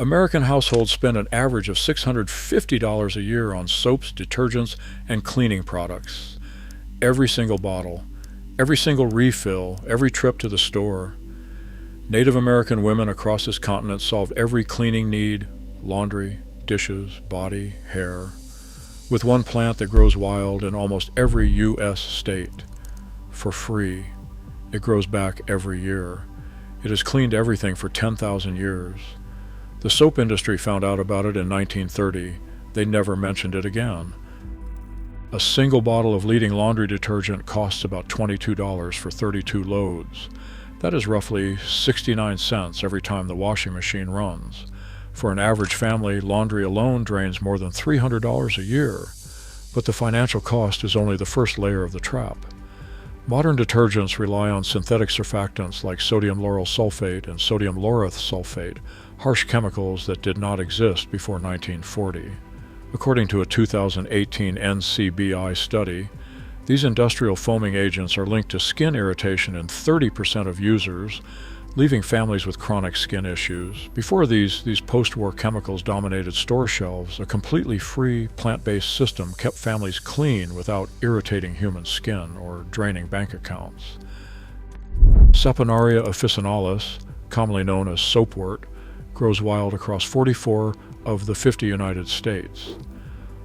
American households spend an average of $650 a year on soaps, detergents, and cleaning products. Every single bottle, every single refill, every trip to the store. Native American women across this continent solved every cleaning need, laundry, dishes, body, hair, with one plant that grows wild in almost every U.S. state. For free. It grows back every year. It has cleaned everything for 10,000 years. The soap industry found out about it in 1930. They never mentioned it again. A single bottle of leading laundry detergent costs about $22 for 32 loads. That is roughly 69 cents every time the washing machine runs. For an average family, laundry alone drains more than $300 a year. But the financial cost is only the first layer of the trap. Modern detergents rely on synthetic surfactants like sodium lauryl sulfate and sodium laureth sulfate, harsh chemicals that did not exist before 1940. According to a 2018 NCBI study, these industrial foaming agents are linked to skin irritation in 30% of users, leaving families with chronic skin issues. Before these post-war chemicals dominated store shelves, a completely free, plant-based system kept families clean without irritating human skin or draining bank accounts. Saponaria officinalis, commonly known as Soapwort, grows wild across 44 of the 50 United States.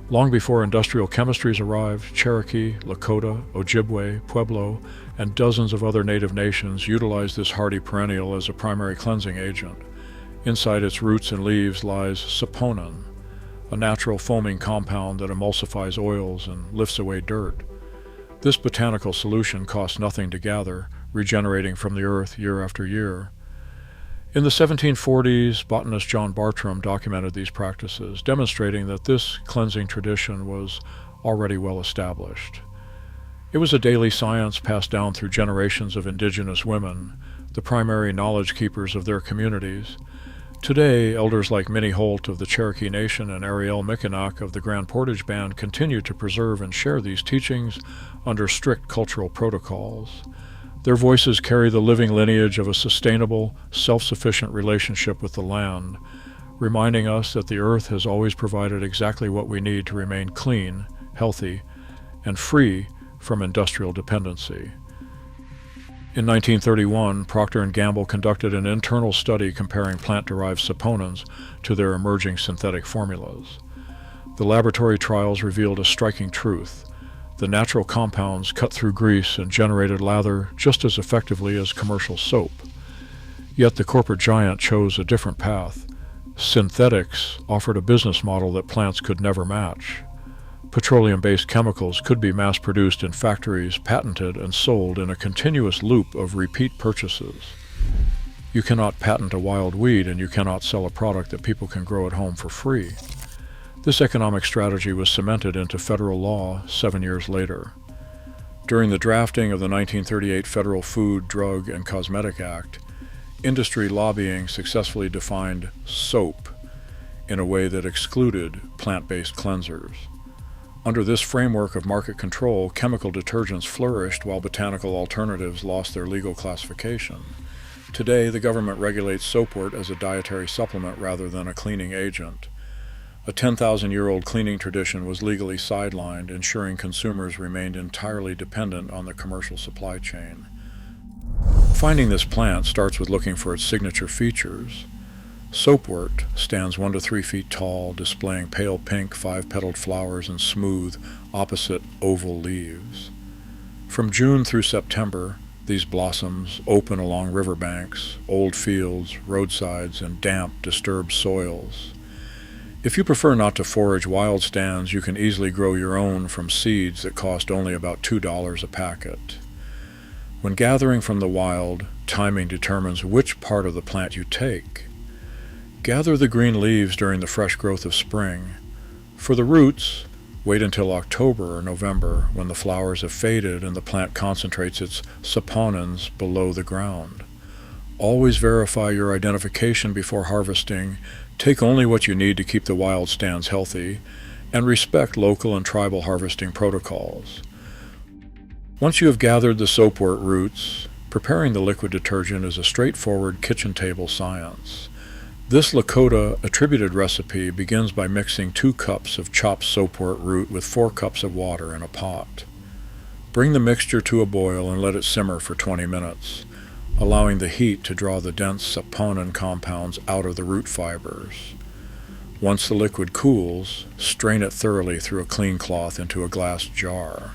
Long before industrial chemistries arrived, Cherokee, Lakota, Ojibwe, Pueblo, and dozens of other native nations utilized this hardy perennial as a primary cleansing agent. Inside its roots and leaves lies saponin, a natural foaming compound that emulsifies oils and lifts away dirt. This botanical solution costs nothing to gather, regenerating from the earth year after year. In the 1740s, botanist John Bartram documented these practices, demonstrating that this cleansing tradition was already well established. It was a daily science passed down through generations of indigenous women, the primary knowledge keepers of their communities. Today, elders like Minnie Holt of the Cherokee Nation and Ariel Mikinak of the Grand Portage Band continue to preserve and share these teachings under strict cultural protocols. Their voices carry the living lineage of a sustainable, self-sufficient relationship with the land, reminding us that the earth has always provided exactly what we need to remain clean, healthy, and free from industrial dependency. In 1931, Procter Gamble conducted an internal study comparing plant-derived saponins to their emerging synthetic formulas. The laboratory trials revealed a striking truth. The natural compounds cut through grease and generated lather just as effectively as commercial soap. Yet the corporate giant chose a different path. Synthetics offered a business model that plants could never match. Petroleum-based chemicals could be mass-produced in factories, patented, and sold in a continuous loop of repeat purchases. You cannot patent a wild weed, and you cannot sell a product that people can grow at home for free. This economic strategy was cemented into federal law 7 years later. During the drafting of the 1938 Federal Food, Drug, and Cosmetic Act, industry lobbying successfully defined soap in a way that excluded plant-based cleansers. Under this framework of market control, chemical detergents flourished while botanical alternatives lost their legal classification. Today, the government regulates Soapwort as a dietary supplement rather than a cleaning agent. A 10,000-year-old cleaning tradition was legally sidelined, ensuring consumers remained entirely dependent on the commercial supply chain. Finding this plant starts with looking for its signature features. Soapwort stands 1 to 3 feet tall, displaying pale pink 5-petaled flowers and smooth, opposite oval leaves. From June through September, these blossoms open along riverbanks, old fields, roadsides, and damp, disturbed soils. If you prefer not to forage wild stands, you can easily grow your own from seeds that cost only about $2 a packet. When gathering from the wild, timing determines which part of the plant you take. Gather the green leaves during the fresh growth of spring. For the roots, wait until October or November when the flowers have faded and the plant concentrates its saponins below the ground. Always verify your identification before harvesting, take only what you need to keep the wild stands healthy, and respect local and tribal harvesting protocols. Once you have gathered the soapwort roots, preparing the liquid detergent is a straightforward kitchen table science. This Lakota attributed recipe begins by mixing 2 cups of chopped soapwort root with 4 cups of water in a pot. Bring the mixture to a boil and let it simmer for 20 minutes, allowing the heat to draw the dense saponin compounds out of the root fibers. Once the liquid cools, strain it thoroughly through a clean cloth into a glass jar.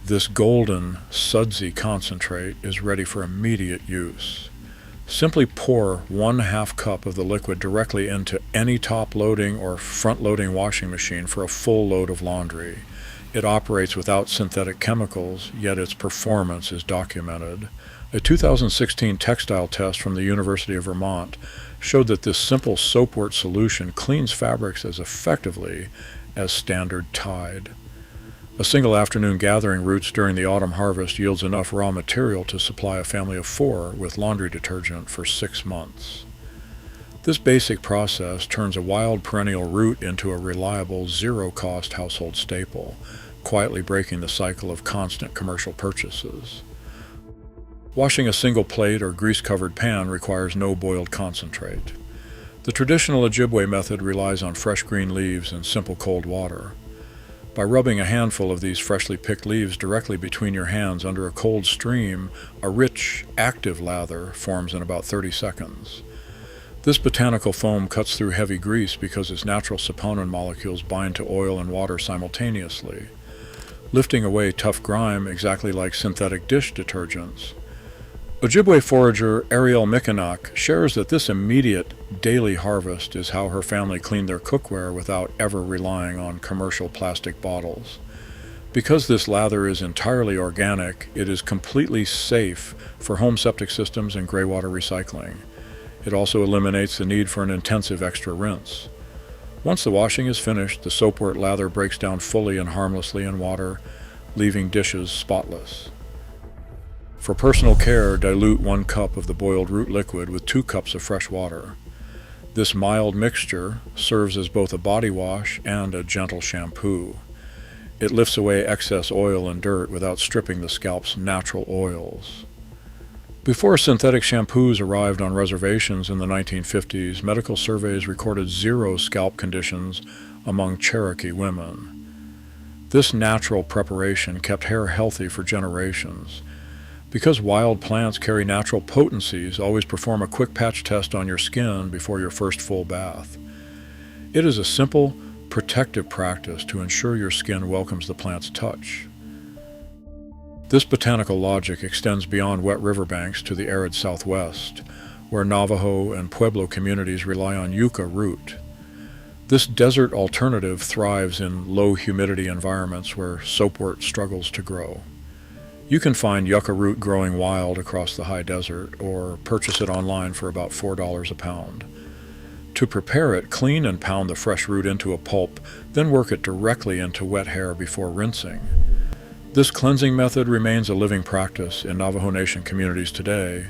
This golden, sudsy concentrate is ready for immediate use. Simply pour 1/2 cup of the liquid directly into any top-loading or front-loading washing machine for a full load of laundry. It operates without synthetic chemicals, yet its performance is documented. A 2016 textile test from the University of Vermont showed that this simple soapwort solution cleans fabrics as effectively as standard Tide. A single afternoon gathering roots during the autumn harvest yields enough raw material to supply a family of 4 with laundry detergent for 6 months. This basic process turns a wild perennial root into a reliable, zero-cost household staple, quietly breaking the cycle of constant commercial purchases. Washing a single plate or grease-covered pan requires no boiled concentrate. The traditional Ojibwe method relies on fresh green leaves and simple cold water. By rubbing a handful of these freshly picked leaves directly between your hands under a cold stream, a rich, active lather forms in about 30 seconds. This botanical foam cuts through heavy grease because its natural saponin molecules bind to oil and water simultaneously, lifting away tough grime exactly like synthetic dish detergents. Ojibwe forager Ariel Mikanak shares that this immediate, daily harvest is how her family cleaned their cookware without ever relying on commercial plastic bottles. Because this lather is entirely organic, it is completely safe for home septic systems and greywater recycling. It also eliminates the need for an intensive extra rinse. Once the washing is finished, the soapwort lather breaks down fully and harmlessly in water, leaving dishes spotless. For personal care, dilute 1 cup of the boiled root liquid with 2 cups of fresh water. This mild mixture serves as both a body wash and a gentle shampoo. It lifts away excess oil and dirt without stripping the scalp's natural oils. Before synthetic shampoos arrived on reservations in the 1950s, medical surveys recorded 0 scalp conditions among Cherokee women. This natural preparation kept hair healthy for generations. Because wild plants carry natural potencies, always perform a quick patch test on your skin before your first full bath. It is a simple, protective practice to ensure your skin welcomes the plant's touch. This botanical logic extends beyond wet riverbanks to the arid Southwest, where Navajo and Pueblo communities rely on yucca root. This desert alternative thrives in low humidity environments where soapwort struggles to grow. You can find yucca root growing wild across the high desert or purchase it online for about $4 a pound. To prepare it, clean and pound the fresh root into a pulp, then work it directly into wet hair before rinsing. This cleansing method remains a living practice in Navajo Nation communities today,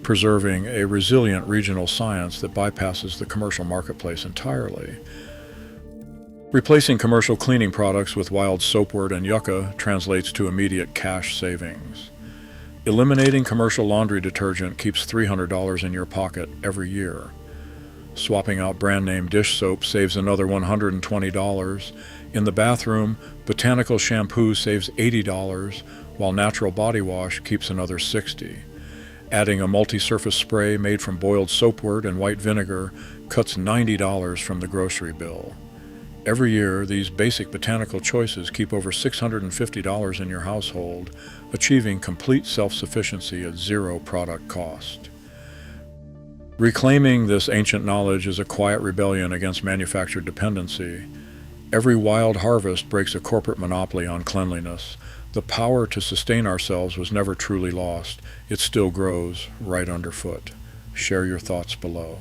preserving a resilient regional science that bypasses the commercial marketplace entirely. Replacing commercial cleaning products with wild soapwort and yucca translates to immediate cash savings. Eliminating commercial laundry detergent keeps $300 in your pocket every year. Swapping out brand-name dish soap saves another $120. In the bathroom, botanical shampoo saves $80, while natural body wash keeps another $60. Adding a multi-surface spray made from boiled soapwort and white vinegar cuts $90 from the grocery bill. Every year, these basic botanical choices keep over $650 in your household, achieving complete self-sufficiency at 0 product cost. Reclaiming this ancient knowledge is a quiet rebellion against manufactured dependency. Every wild harvest breaks a corporate monopoly on cleanliness. The power to sustain ourselves was never truly lost. It still grows right underfoot. Share your thoughts below.